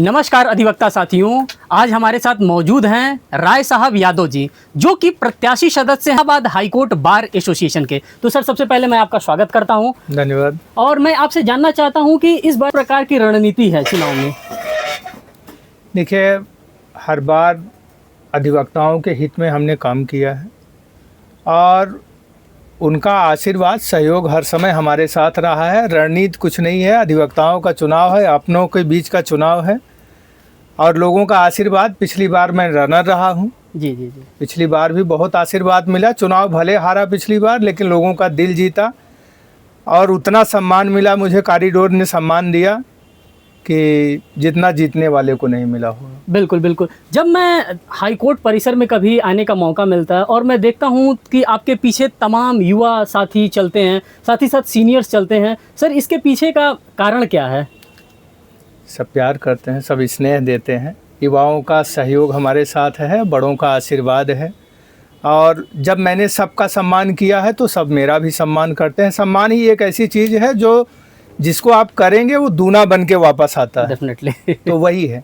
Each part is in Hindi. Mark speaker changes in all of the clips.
Speaker 1: नमस्कार अधिवक्ता साथियों, आज हमारे साथ मौजूद हैं राय साहब यादव जी, जो कि प्रत्याशी सदस्य हैं इलाहाबाद हाईकोर्ट बार एसोसिएशन के। तो सर, सबसे पहले मैं आपका स्वागत करता हूं।
Speaker 2: धन्यवाद।
Speaker 1: और मैं आपसे जानना चाहता हूं कि इस बार प्रकार की रणनीति है चुनाव में।
Speaker 2: देखिए, हर बार अधिवक्ताओं के हित में हमने काम किया है और उनका आशीर्वाद सहयोग हर समय हमारे साथ रहा है। रणनीति कुछ नहीं है, अधिवक्ताओं का चुनाव है, अपनों के बीच का चुनाव है और लोगों का आशीर्वाद। पिछली बार मैं रनर रहा हूँ।
Speaker 1: जी जी जी।
Speaker 2: पिछली बार भी बहुत आशीर्वाद मिला। चुनाव भले हारा पिछली बार, लेकिन लोगों का दिल जीता और उतना सम्मान मिला। मुझे कॉरिडोर ने सम्मान दिया कि जितना जीतने वाले को नहीं मिला हो।
Speaker 1: बिल्कुल बिल्कुल। जब मैं हाई कोर्ट परिसर में कभी आने का मौका मिलता है और मैं देखता हूं कि आपके पीछे तमाम युवा साथी चलते हैं, साथ ही साथ सीनियर्स चलते हैं, सर इसके पीछे का कारण क्या है?
Speaker 2: सब प्यार करते हैं, सब स्नेह देते हैं। युवाओं का सहयोग हमारे साथ है, बड़ों का आशीर्वाद है और जब मैंने सबका सम्मान किया है तो सब मेरा भी सम्मान करते हैं। सम्मान ही एक ऐसी चीज़ है जो जिसको आप करेंगे वो दूना बन के वापस आता है।
Speaker 1: डेफिनेटली।
Speaker 2: तो वही है।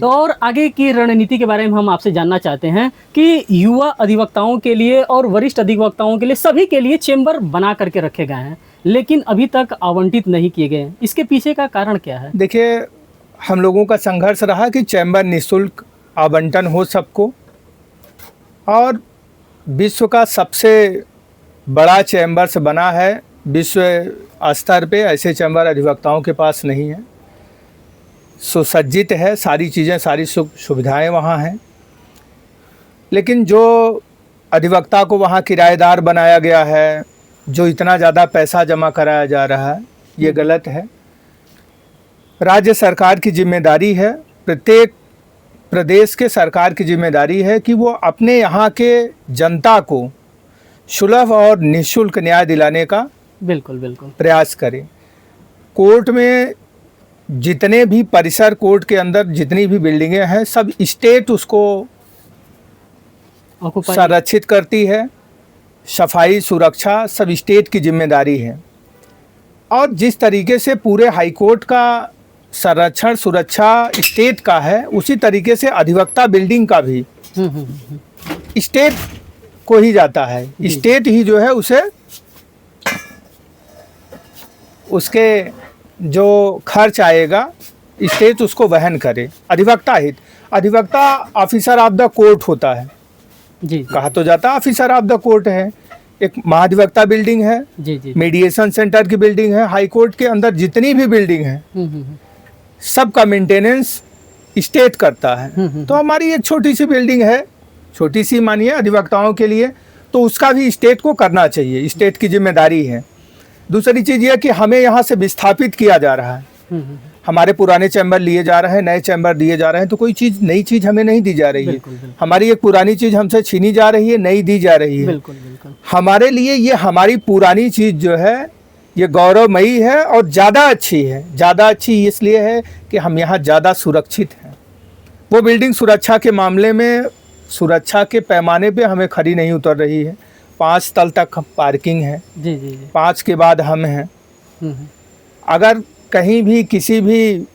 Speaker 1: तो और आगे की रणनीति के बारे में हम आपसे जानना चाहते हैं कि युवा अधिवक्ताओं के लिए और वरिष्ठ अधिवक्ताओं के लिए, सभी के लिए चेंबर बना करके रखे गए हैं, लेकिन अभी तक आवंटित नहीं किए गए। इसके पीछे का कारण क्या है?
Speaker 2: देखिए, हम लोगों का संघर्ष रहा कि चैम्बर निःशुल्क आवंटन हो सबको, और विश्व का सबसे बड़ा चैम्बर बना है। विश्व स्तर पे ऐसे चैम्बर अधिवक्ताओं के पास नहीं है। सुसज्जित है, सारी चीज़ें, सारी सुविधाएं वहाँ हैं, लेकिन जो अधिवक्ता को वहाँ किराएदार बनाया गया है, जो इतना ज़्यादा पैसा जमा कराया जा रहा है, ये गलत है। राज्य सरकार की जिम्मेदारी है, प्रत्येक प्रदेश के सरकार की जिम्मेदारी है कि वो अपने यहाँ के जनता को सुलभ और निःशुल्क न्याय दिलाने का
Speaker 1: बिल्कुल बिल्कुल
Speaker 2: प्रयास करें। कोर्ट में जितने भी परिसर, कोर्ट के अंदर जितनी भी बिल्डिंगें हैं, सब स्टेट उसको संरक्षित करती है। सफाई, सुरक्षा सब स्टेट की जिम्मेदारी है और जिस तरीके से पूरे हाई कोर्ट का संरक्षण, सुरक्षा स्टेट का है, उसी तरीके से अधिवक्ता बिल्डिंग का भी स्टेट को ही जाता है। स्टेट ही जो है उसे, उसके जो खर्च आएगा स्टेट उसको वहन करे। अधिवक्ता हित, अधिवक्ता ऑफिसर ऑफ द कोर्ट होता है।
Speaker 1: जी।
Speaker 2: कहा तो जाता ऑफिसर ऑफ द कोर्ट है। एक महाधिवक्ता बिल्डिंग है,
Speaker 1: जी जी।
Speaker 2: मीडिएशन सेंटर की बिल्डिंग है। हाई कोर्ट के अंदर जितनी भी बिल्डिंग है सबका मेंटेनेंस स्टेट करता है। तो हमारी एक छोटी सी बिल्डिंग है, छोटी सी मानिए अधिवक्ताओं के लिए, तो उसका भी स्टेट को करना चाहिए, स्टेट की जिम्मेदारी है। दूसरी चीज़ यह कि हमें यहाँ से विस्थापित किया जा रहा है। हमारे पुराने चैम्बर लिए जा रहे हैं, नए चैम्बर दिए जा रहे हैं, तो कोई चीज़, नई चीज़ हमें नहीं दी जा रही है। हमारी एक पुरानी चीज़ हमसे छीनी जा रही है, नई दी जा रही है।
Speaker 1: बिल्कुल बिल्कुल।
Speaker 2: हमारे लिए ये हमारी पुरानी चीज़ जो है ये गौरवमयी है और ज़्यादा अच्छी है। ज़्यादा अच्छी इसलिए है कि हम यहाँ ज़्यादा सुरक्षित हैं। वो बिल्डिंग सुरक्षा के मामले में, सुरक्षा के पैमाने पे हमें खरी नहीं उतर रही है। 5 तल तक पार्किंग है।
Speaker 1: जी जी जी।
Speaker 2: 5 के बाद हम हैं। अगर कहीं भी किसी भी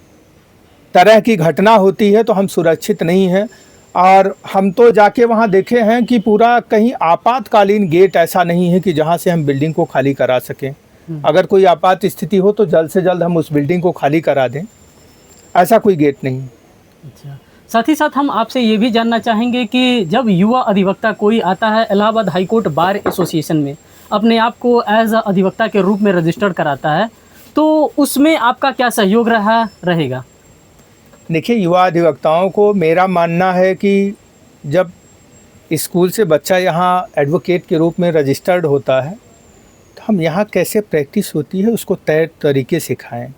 Speaker 2: तरह की घटना होती है तो हम सुरक्षित नहीं हैं। और हम तो जाके वहाँ देखे हैं कि पूरा कहीं आपातकालीन गेट ऐसा नहीं है कि जहाँ से हम बिल्डिंग को खाली करा सकें। अगर कोई आपात स्थिति हो तो जल्द से जल्द हम उस बिल्डिंग को खाली करा दें, ऐसा कोई गेट नहीं।
Speaker 1: अच्छा, साथ ही साथ हम आपसे ये भी जानना चाहेंगे कि जब युवा अधिवक्ता कोई आता है इलाहाबाद हाईकोर्ट बार एसोसिएशन में, अपने आप को एज अधिवक्ता के रूप में रजिस्टर्ड कराता है, तो उसमें आपका क्या सहयोग रहेगा?
Speaker 2: देखिए, युवा अधिवक्ताओं को मेरा मानना है कि जब स्कूल से बच्चा यहाँ एडवोकेट के रूप में रजिस्टर्ड होता है तो हम यहाँ कैसे प्रैक्टिस होती है उसको तय तरीके सिखाएं।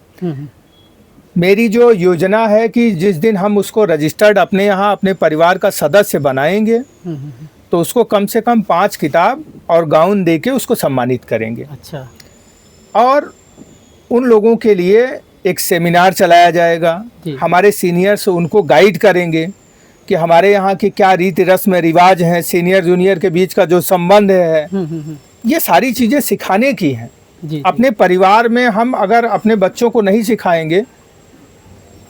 Speaker 2: मेरी जो योजना है कि जिस दिन हम उसको रजिस्टर्ड अपने यहाँ अपने परिवार का सदस्य बनाएंगे तो उसको कम से कम 5 किताब और गाउन दे के उसको सम्मानित करेंगे।
Speaker 1: अच्छा।
Speaker 2: और उन लोगों के लिए एक सेमिनार चलाया जाएगा। हमारे सीनियर्स उनको गाइड करेंगे कि हमारे यहाँ की क्या रीति रस्म रिवाज हैं, सीनियर जूनियर के बीच का जो संबंध है, ये सारी चीज़ें सिखाने की हैं। अपने परिवार में हम अगर अपने बच्चों को नहीं सिखाएंगे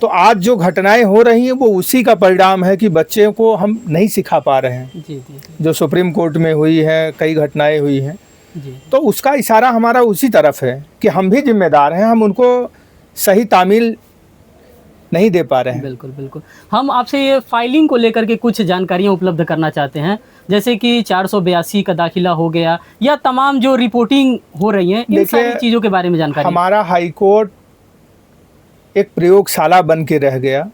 Speaker 2: तो आज जो घटनाएं हो रही हैं वो उसी का परिणाम है कि बच्चे को हम नहीं सिखा पा रहे हैं।
Speaker 1: जी जी
Speaker 2: जो सुप्रीम कोर्ट में हुई है, कई घटनाएं हुई हैं,
Speaker 1: जी
Speaker 2: तो उसका इशारा हमारा उसी तरफ है कि हम भी जिम्मेदार हैं, हम उनको सही तामील नहीं दे पा रहे हैं।
Speaker 1: बिल्कुल बिल्कुल। हम आपसे ये फाइलिंग को लेकर के कुछ जानकारियाँ उपलब्ध करना चाहते हैं, जैसे कि 482 का दाखिला हो गया या तमाम जो रिपोर्टिंग हो रही है, इन
Speaker 2: देखिए,
Speaker 1: सारी चीज़ों के बारे में जानकारी।
Speaker 2: हमारा हाई कोर्ट एक प्रयोगशाला बन के रह गया।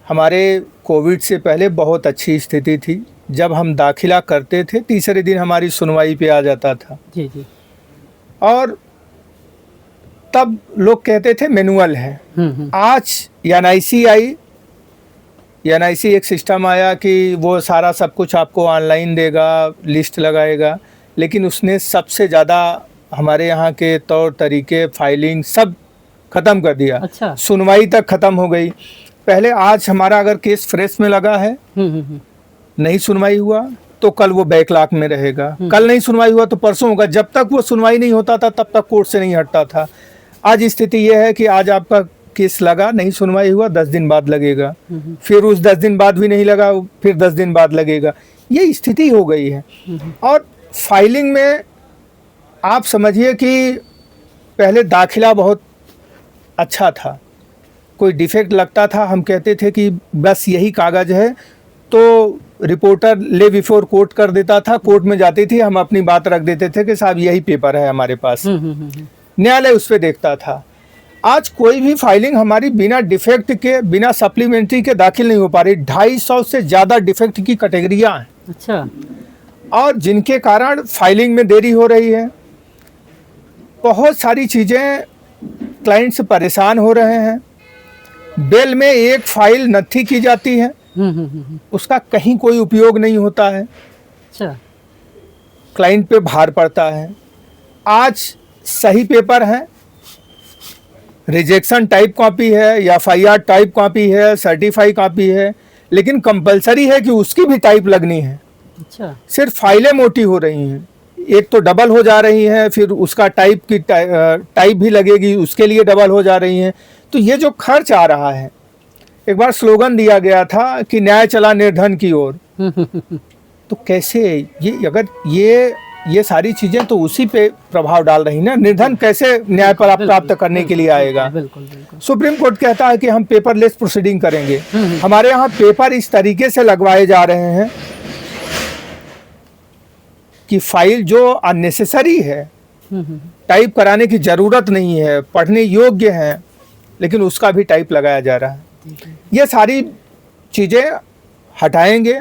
Speaker 2: हमारे कोविड से पहले बहुत अच्छी स्थिति थी। जब हम दाखिला करते थे तीसरे दिन हमारी सुनवाई पे आ जाता था,
Speaker 1: जी जी।
Speaker 2: और तब लोग कहते थे मैनुअल है। आज एनआईसी आई, एनआईसी एक सिस्टम आया कि वो सारा सब कुछ आपको ऑनलाइन देगा, लिस्ट लगाएगा, लेकिन उसने सबसे ज़्यादा हमारे यहाँ के तौर तरीके, फाइलिंग सब ख़त्म कर दिया।
Speaker 1: अच्छा।
Speaker 2: सुनवाई तक ख़त्म हो गई। पहले आज हमारा अगर केस फ्रेश में लगा है, नहीं सुनवाई हुआ तो कल वो बैकलॉग में रहेगा, कल नहीं सुनवाई हुआ तो परसों होगा। जब तक वो सुनवाई नहीं होता था तब तक कोर्ट से नहीं हटता था। आज स्थिति ये है कि आज आपका केस लगा, नहीं सुनवाई हुआ, 10 दिन बाद लगेगा, फिर उस 10 दिन बाद भी नहीं लगा, फिर 10 दिन बाद लगेगा। ये स्थिति हो गई है। और फाइलिंग में आप समझिए कि पहले दाखिला बहुत अच्छा था, कोई डिफेक्ट लगता था हम कहते थे कि बस यही कागज़ है, तो रिपोर्टर ले बिफोर कोर्ट कर देता था, कोर्ट में जाती थी, हम अपनी बात रख देते थे कि साहब यही पेपर है हमारे पास, न्यायालय उस पर देखता था। आज कोई भी फाइलिंग हमारी बिना डिफेक्ट के, बिना सप्लीमेंट्री के दाखिल नहीं हो पा रही। 250 से ज़्यादा डिफेक्ट की कैटेगरियाँ हैं।
Speaker 1: अच्छा।
Speaker 2: और जिनके कारण फाइलिंग में देरी हो रही है। बहुत सारी चीज़ें, क्लाइंट्स परेशान हो रहे हैं। बेल में एक फाइल नत्थी की जाती है, उसका कहीं कोई उपयोग नहीं होता है।
Speaker 1: अच्छा।
Speaker 2: क्लाइंट पे भार पड़ता है। आज सही पेपर है, रिजेक्शन टाइप कॉपी है या एफआईआर टाइप कॉपी है, सर्टिफाई कॉपी है, लेकिन कंपलसरी है कि उसकी भी टाइप लगनी है।
Speaker 1: अच्छा।
Speaker 2: सिर्फ फाइलें मोटी हो रही हैं, एक तो डबल हो जा रही हैं, फिर उसका टाइप भी लगेगी, उसके लिए डबल हो जा रही हैं। तो ये जो खर्च आ रहा है, एक बार स्लोगन दिया गया था कि न्याय चला निर्धन की ओर, तो कैसे ये, अगर ये सारी चीजें तो उसी पे प्रभाव डाल रही ना। निर्धन कैसे न्याय प्राप्त करने के लिए आएगा। सुप्रीम कोर्ट कहता है कि हम पेपरलेस प्रोसीडिंग करेंगे। हमारे यहाँ पेपर इस तरीके से लगवाए जा रहे हैं कि फाइल जो अननेसेसरी है, टाइप कराने की जरूरत नहीं है, पढ़ने योग्य है, लेकिन उसका भी टाइप लगाया जा रहा है। ये सारी चीज़ें हटाएंगे।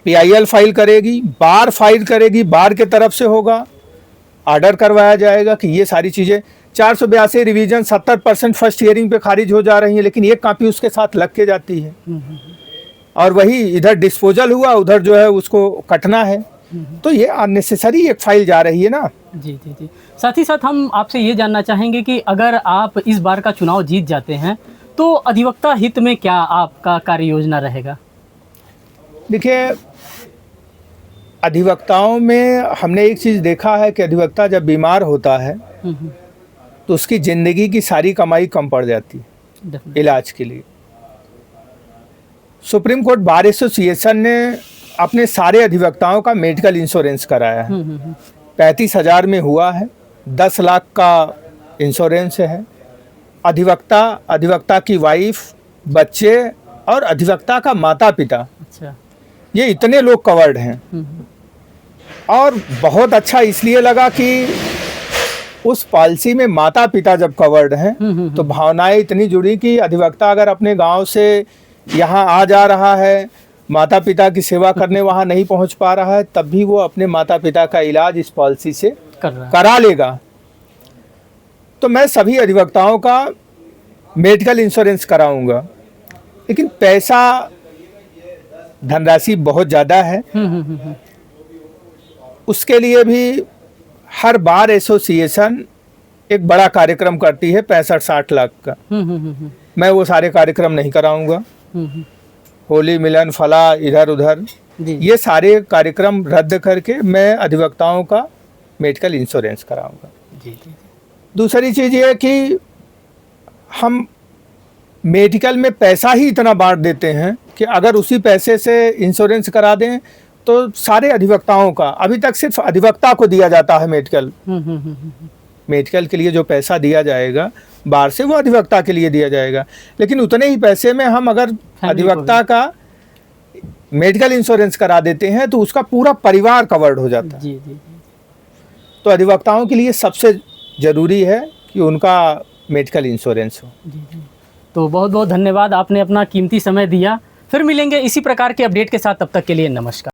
Speaker 2: पीआईएल फाइल करेगी, बार फाइल करेगी, बार के तरफ से होगा, ऑर्डर करवाया जाएगा कि ये सारी चीज़ें। 482 रिवीजन 70% फर्स्ट हियरिंग पे खारिज हो जा रही है, लेकिन एक कॉपी उसके साथ लग के जाती है, और वही इधर डिस्पोजल हुआ, उधर जो है उसको कटना है। तो ये अननेसेसरी एक फाइल जा रही है ना।
Speaker 1: जी जी जी। साथ ही साथ हम आपसे ये जानना चाहेंगे कि अगर आप इस बार का चुनाव जीत जाते हैं तो अधिवक्ता हित में क्या आपका कार्य योजना रहेगा?
Speaker 2: देखिए, अधिवक्ताओं में हमने एक चीज़ देखा है कि अधिवक्ता जब बीमार होता है तो उसकी ज़िंदगी की सारी कमाई कम पड़ जाती है इलाज के लिए। सुप्रीम कोर्ट बार एसोसिएशन ने अपने सारे अधिवक्ताओं का मेडिकल इंश्योरेंस कराया है। 35,000 में हुआ है, 10 लाख का इंश्योरेंस है। अधिवक्ता की वाइफ, बच्चे और अधिवक्ता का माता पिता,
Speaker 1: अच्छा,
Speaker 2: ये इतने लोग कवर्ड हैं। और बहुत अच्छा इसलिए लगा कि उस पॉलिसी में माता पिता जब कवर्ड हैं तो भावनाएं इतनी जुड़ी कि अधिवक्ता अगर अपने गांव से यहाँ आ जा रहा है, माता पिता की सेवा करने वहाँ नहीं पहुँच पा रहा है, तब भी वो अपने माता पिता का इलाज इस पॉलिसी से करा लेगा। तो मैं सभी अधिवक्ताओं का मेडिकल इंश्योरेंस कराऊंगा, लेकिन पैसा, धनराशि बहुत ज़्यादा है। उसके लिए भी हर बार एसोसिएशन एक बड़ा कार्यक्रम करती है 65-60 लाख का। मैं वो सारे कार्यक्रम नहीं कराऊंगा। होली मिलन फला इधर उधर, ये सारे कार्यक्रम रद्द करके मैं अधिवक्ताओं का मेडिकल इंश्योरेंस कराऊंगा। दूसरी चीज़ ये कि हम मेडिकल में पैसा ही इतना बांट देते हैं कि अगर उसी पैसे से इंश्योरेंस करा दें तो सारे अधिवक्ताओं का, अभी तक सिर्फ अधिवक्ता को दिया जाता है मेडिकल, मेडिकल के लिए जो पैसा दिया जाएगा बाहर से वो अधिवक्ता के लिए दिया जाएगा, लेकिन उतने ही पैसे में हम अगर अधिवक्ता का मेडिकल इंश्योरेंस करा देते हैं तो उसका पूरा परिवार कवर्ड हो जाता है।
Speaker 1: जी जी
Speaker 2: तो अधिवक्ताओं के लिए सबसे ज़रूरी है कि उनका मेडिकल इंश्योरेंस हो।
Speaker 1: जी जी। तो बहुत बहुत धन्यवाद, आपने अपना कीमती समय दिया। फिर मिलेंगे इसी प्रकार के अपडेट के साथ, तब तक के लिए नमस्कार।